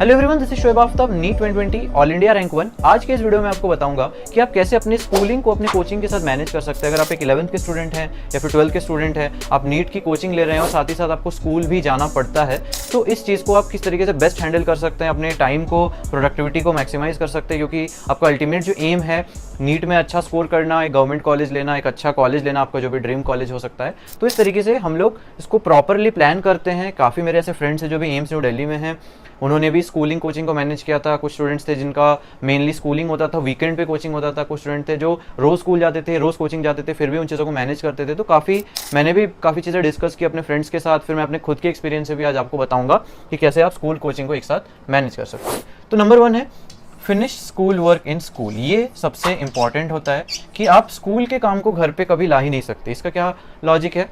Hello everyone, this is Shoaib Aftab, NEET 2020 all India rank 1। आज के इस वीडियो में आपको बताऊंगा कि आप कैसे अपनी स्कूलिंग को अपनी कोचिंग के साथ मैनेज कर सकते हैं। अगर आप एक 11th के स्टूडेंट हैं या फिर 12th के स्टूडेंट हैं, आप नीट की कोचिंग ले रहे हैं और साथ ही साथ आपको स्कूल भी जाना पड़ता है, तो इस चीज़ को आप किस तरीके से बेस्ट हैंडल कर सकते हैं, अपने टाइम को, प्रोडक्टिविटी को मैक्सिमाइज कर सकते हैं। क्योंकि आपका अल्टीमेट जो एम है नीट में अच्छा स्कोर करना, एक गवर्नमेंट कॉलेज लेना, एक अच्छा कॉलेज लेना, आपका जो भी ड्रीम कॉलेज हो सकता है। तो इस तरीके से हम लोग इसको प्रॉपरली प्लान करते हैं। काफ़ी मेरे ऐसे फ्रेंड्स हैं जो भी एम्स न्यू दिल्ली में हैं, उन्होंने भी स्कूलिंग कोचिंग को मैनेज किया था। कुछ स्टूडेंट्स थे जिनका मेनली स्कूलिंग होता था, वीकेंड पे कोचिंग होता था। कुछ स्टूडेंट थे जो रोज़ स्कूल जाते थे, रोज़ कोचिंग जाते थे, फिर भी उन चीज़ों को मैनेज करते थे। तो मैंने भी काफ़ी चीज़ें डिस्कस की अपने फ्रेंड्स के साथ। फिर मैं अपने खुद के एक्सपीरियंस से भी आज आपको बताऊंगा कि कैसे आप स्कूल कोचिंग को एक साथ मैनेज कर सकते हैं। तो नंबर 1 है finish school work in school. ये सबसे इंपॉर्टेंट होता है कि आप स्कूल के काम को घर पे कभी ला ही नहीं सकते। इसका क्या लॉजिक है?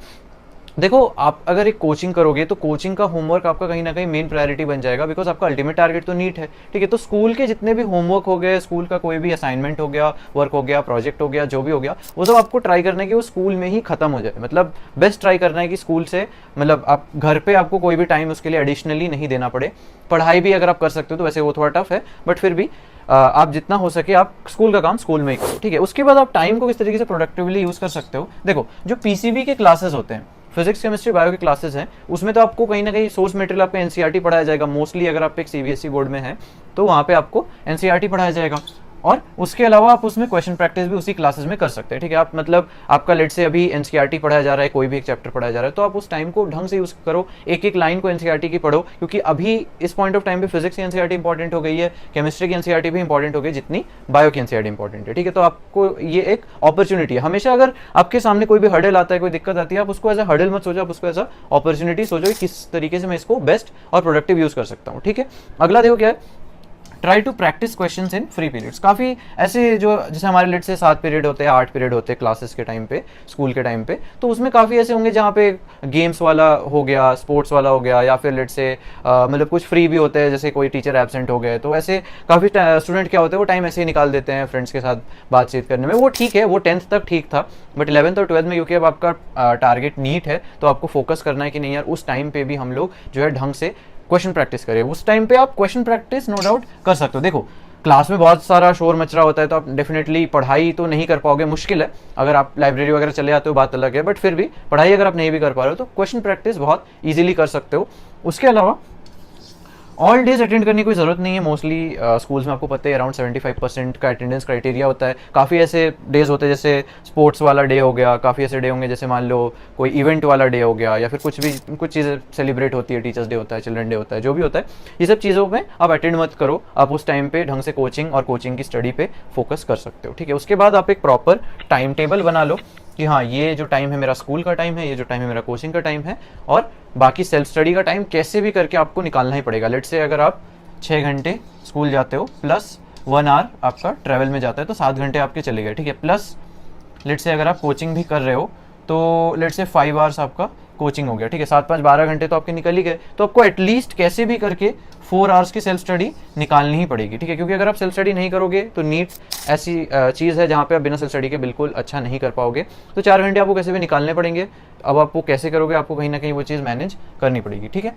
देखो, आप अगर एक कोचिंग करोगे तो कोचिंग का होमवर्क आपका कहीं ना कहीं मेन प्रायोरिटी बन जाएगा, बिकॉज आपका अल्टीमेट टारगेट तो नीट है। ठीक है, तो स्कूल के जितने भी होमवर्क हो गए, स्कूल का कोई भी असाइनमेंट हो गया, वर्क हो गया, प्रोजेक्ट हो गया, जो भी हो गया, वो सब आपको ट्राई करना है कि वो स्कूल में ही खत्म हो जाए। मतलब बेस्ट ट्राई करना है कि स्कूल से, मतलब आप घर पे आपको कोई भी टाइम उसके लिए एडिशनली नहीं देना पड़े। पढ़ाई भी अगर आप कर सकते हो तो वैसे वो थोड़ा टफ है, बट फिर भी आप जितना हो सके आप स्कूल का काम स्कूल में ही करो। ठीक है, उसके बाद आप टाइम को किस तरीके से प्रोडक्टिवली यूज कर सकते हो। देखो, जो पीसीबी के क्लासेस होते हैं, फिजिक्स केमिस्ट्री बायो के क्लासेस हैं, उसमें तो आपको कहीं ना कहीं सोर्स मटेरियल आपका एनसीईआरटी पढ़ाया जाएगा मोस्टली। अगर आप एक सीबीएसई बोर्ड में हैं तो वहाँ पे आपको एनसीईआरटी पढ़ाया जाएगा, और उसके अलावा आप उसमें क्वेश्चन प्रैक्टिस भी उसी क्लासेस में कर सकते हैं। ठीक है, आप मतलब आपका लेट से अभी एनसीईआरटी पढ़ाया जा रहा है, कोई भी एक चैप्टर पढ़ाया जा रहा है, तो आप उस टाइम को ढंग से यूज करो, एक एक लाइन को एनसीईआरटी की पढ़ो। क्योंकि अभी इस पॉइंट ऑफ टाइम पे फिजिक्स की एनसीईआरटी इंपॉर्टेंट हो गई है, केमिस्ट्री की एनसीईआरटी भी इंपॉर्टेंट हो गई जितनी बायो की एनसीईआरटी इंपॉर्टेंट है। ठीक है, तो आपको ये एक अपॉर्चुनिटी है। हमेशा अगर आपके सामने कोई भी हर्डल आता है, कोई दिक्कत आती है, आप उसको एज अ हर्डल मत सोचो, आप उसको एज अ अपॉर्चुनिटी सोचो कि किस तरीके से मैं इसको बेस्ट और प्रोडक्टिव यूज कर सकता हूँ। ठीक है, अगला देखो क्या है, try to practice questions in free periods. काफ़ी ऐसे जो जैसे हमारे लेट से 7 पीरियड होते हैं, 8 पीरियड होते हैं क्लासेस के टाइम पे, स्कूल के टाइम पे, तो उसमें काफ़ी ऐसे होंगे जहाँ पे गेम्स वाला हो गया, स्पोर्ट्स वाला हो गया, या फिर लेट से मतलब कुछ फ्री भी होते हैं, जैसे कोई टीचर एब्सेंट हो गए। तो ऐसे काफ़ी स्टूडेंट क्या होते हैं, वो टाइम ऐसे ही निकाल देते हैं फ्रेंड्स के साथ बातचीत करने में। वो ठीक है, वो 10th तक ठीक था, बट 11th और 12th में क्योंकि अब आपका टारगेट नीट है, तो आपको फोकस करना है कि नहीं यार, उस टाइम पे भी हम लोग जो है ढंग से क्वेश्चन प्रैक्टिस करें। उस टाइम पे आप क्वेश्चन प्रैक्टिस नो डाउट कर सकते हो। देखो, क्लास में बहुत सारा शोर मच रहा होता है तो आप डेफिनेटली पढ़ाई तो नहीं कर पाओगे, मुश्किल है। अगर आप लाइब्रेरी वगैरह चले जाते हो बात अलग है, बट फिर भी पढ़ाई अगर आप नहीं भी कर पा रहे हो तो क्वेश्चन प्रैक्टिस बहुत इजीली कर सकते हो। उसके अलावा ऑल डेज अटेंड करने की कोई ज़रूरत नहीं है। मोस्टली स्कूल्स में आपको पता है अराउंड 75% का अटेंडेंस क्राइटेरिया होता है। काफ़ी ऐसे डेज होते हैं जैसे स्पोर्ट्स वाला डे हो गया, काफ़ी ऐसे डे होंगे जैसे मान लो कोई इवेंट वाला डे हो गया, या फिर कुछ चीज़ें सेलिब्रेट होती है, टीचर्स डे होता है, चिल्ड्रन डे होता है, जो भी होता है, ये सब चीज़ों में आप अटेंड मत करो। आप उस टाइम पे ढंग से कोचिंग और कोचिंग की स्टडी पे फोकस कर सकते हो। ठीक है, उसके बाद आप एक प्रॉपर टाइम टेबल बना लो कि हाँ, ये जो टाइम है मेरा स्कूल का टाइम है, ये जो टाइम है मेरा कोचिंग का टाइम है, और बाकी सेल्फ स्टडी का टाइम कैसे भी करके आपको निकालना ही पड़ेगा। लेट से अगर आप 6 घंटे स्कूल जाते हो प्लस 1 आवर आपका ट्रैवल में जाता है तो 7 घंटे आपके चले गए। ठीक है, प्लस लेट से अगर आप कोचिंग भी कर रहे हो तो लेट से 5 आवर्स आपका कोचिंग हो गया। ठीक है, 7-5 12 घंटे तो आपके निकल ही गए। तो आपको एटलीस्ट कैसे भी करके 4 आवर्स की सेल्फ स्टडी निकालनी ही पड़ेगी। ठीक है, क्योंकि अगर आप सेल्फ स्टडी नहीं करोगे तो नीट ऐसी चीज़ है जहाँ पे आप बिना सेल्फ स्टडी के बिल्कुल अच्छा नहीं कर पाओगे। तो 4 घंटे आपको कैसे भी निकालने पड़ेंगे। अब आप वो कैसे करोगे, आपको कहीं ना कहीं वो चीज़ मैनेज करनी पड़ेगी। ठीक है,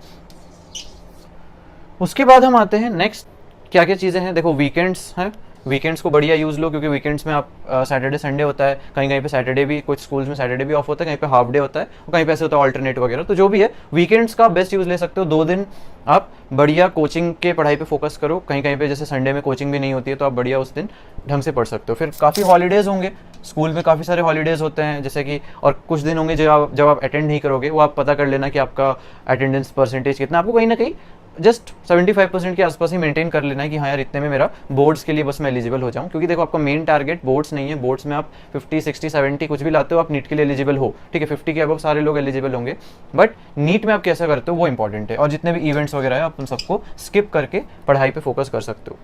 उसके बाद हम आते हैं नेक्स्ट, क्या क्या चीज़ें हैं। देखो, वीकेंड्स हैं, वीकेंड्स को बढ़िया यूज़ लो, क्योंकि वीकेंड्स में आप सैटरडे संडे होता है, कहीं कहीं पे सैटरडे भी, कुछ स्कूल्स में सैटरडे भी ऑफ होता है, कहीं पे हाफ डे होता है, और कहीं पे ऐसे होता है ऑल्टरनेट वगैरह। तो जो भी है, वीकेंड्स का बेस्ट यूज़ ले सकते हो। 2 दिन आप बढ़िया कोचिंग के पढ़ाई पे फोकस करो। कहीं कहीं पे जैसे संडे में कोचिंग भी नहीं होती है तो आप बढ़िया उस दिन ढंग से पढ़ सकते हो। फिर काफ़ी हॉलीडेज़ होंगे स्कूल में, काफ़ी सारे हॉलीडेज़ होते हैं जैसे कि, और कुछ दिन होंगे जब आप अटेंड नहीं करोगे, वो आप पता कर लेना कि आपका अटेंडेंस परसेंटेज कितना। आपको कहीं ना कहीं जस्ट 75% के आसपास ही मेंटेन कर लेना है कि हाँ यार, इतने में मेरा बोर्ड्स के लिए बस मैं एलिजिबल हो जाऊं। क्योंकि देखो, आपका मेन टारगेट बोर्ड्स नहीं है। बोर्ड्स में आप 50, 60, 70 कुछ भी लाते हो, आप नीट के लिए एलिजिबल हो। ठीक है, 50 के अबव सारे लोग एलिजिबल होंगे, बट नीट में आप कैसा करते हो वो इंपॉर्टेंट है। और जितने भी इवेंट्स वगैरह है, आप उन सबको स्किप करके पढ़ाई पे फोकस कर सकते हो।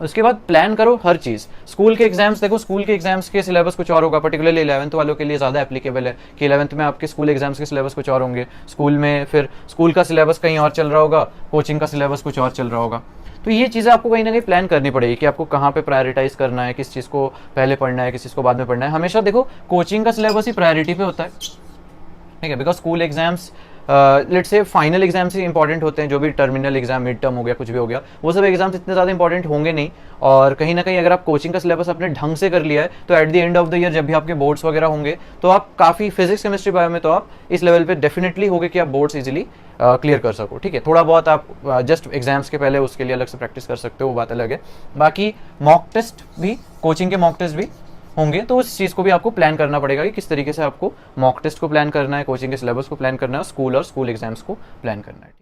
उसके बाद प्लान करो हर चीज़। स्कूल के एग्जाम्स देखो, स्कूल के एग्जाम्स के सिलेबस कुछ और होगा, पर्टिकुलरली 11th वालों के लिए ज़्यादा एप्लीकेबल है कि 11th में आपके स्कूल एग्जाम्स के सिलेबस कुछ और होंगे। स्कूल में फिर स्कूल का सिलेबस कहीं और चल रहा होगा, कोचिंग का सिलेबस कुछ और चल रहा होगा। तो ये चीज़ें आपको कहीं ना कहीं प्लान करनी पड़ेगी कि आपको कहाँ पे प्रायोरिटाइज करना है, किस चीज़ को पहले पढ़ना है, किस चीज़ को बाद में पढ़ना है। हमेशा देखो, कोचिंग का सिलेबस ही प्रायोरिटी पे होता है। ठीक है, because school exams let's say final exam से इंपॉर्टेंट होते हैं, जो भी टर्मिनल एग्जाम, मिड टर्म हो गया, कुछ भी हो गया, वो सब एग्जाम्स इतने ज़्यादा इंपॉर्टेंट होंगे नहीं। और कहीं ना कहीं अगर आप कोचिंग का सिलेबस अपने ढंग से कर लिया है तो at the end of the year जब भी आपके बोर्ड्स वगैरह होंगे तो आप काफ़ी फिजिक्स केमिस्ट्री बायो में तो आप इस लेवल पे डेफिनेटली होगे कि आप बोर्ड्स इजीली क्लियर कर सको। ठीक है, थोड़ा बहुत आप जस्ट एग्जाम्स के पहले उसके लिए अलग से प्रैक्टिस कर सकते हो, वो बात अलग है। बाकी मॉक टेस्ट भी, कोचिंग के मॉक टेस्ट भी होंगे, तो उस चीज़ को भी आपको प्लान करना पड़ेगा कि किस तरीके से आपको मॉक टेस्ट को प्लान करना है, कोचिंग के सिलेबस को प्लान करना है, स्कूल और स्कूल एग्जाम्स को प्लान करना है।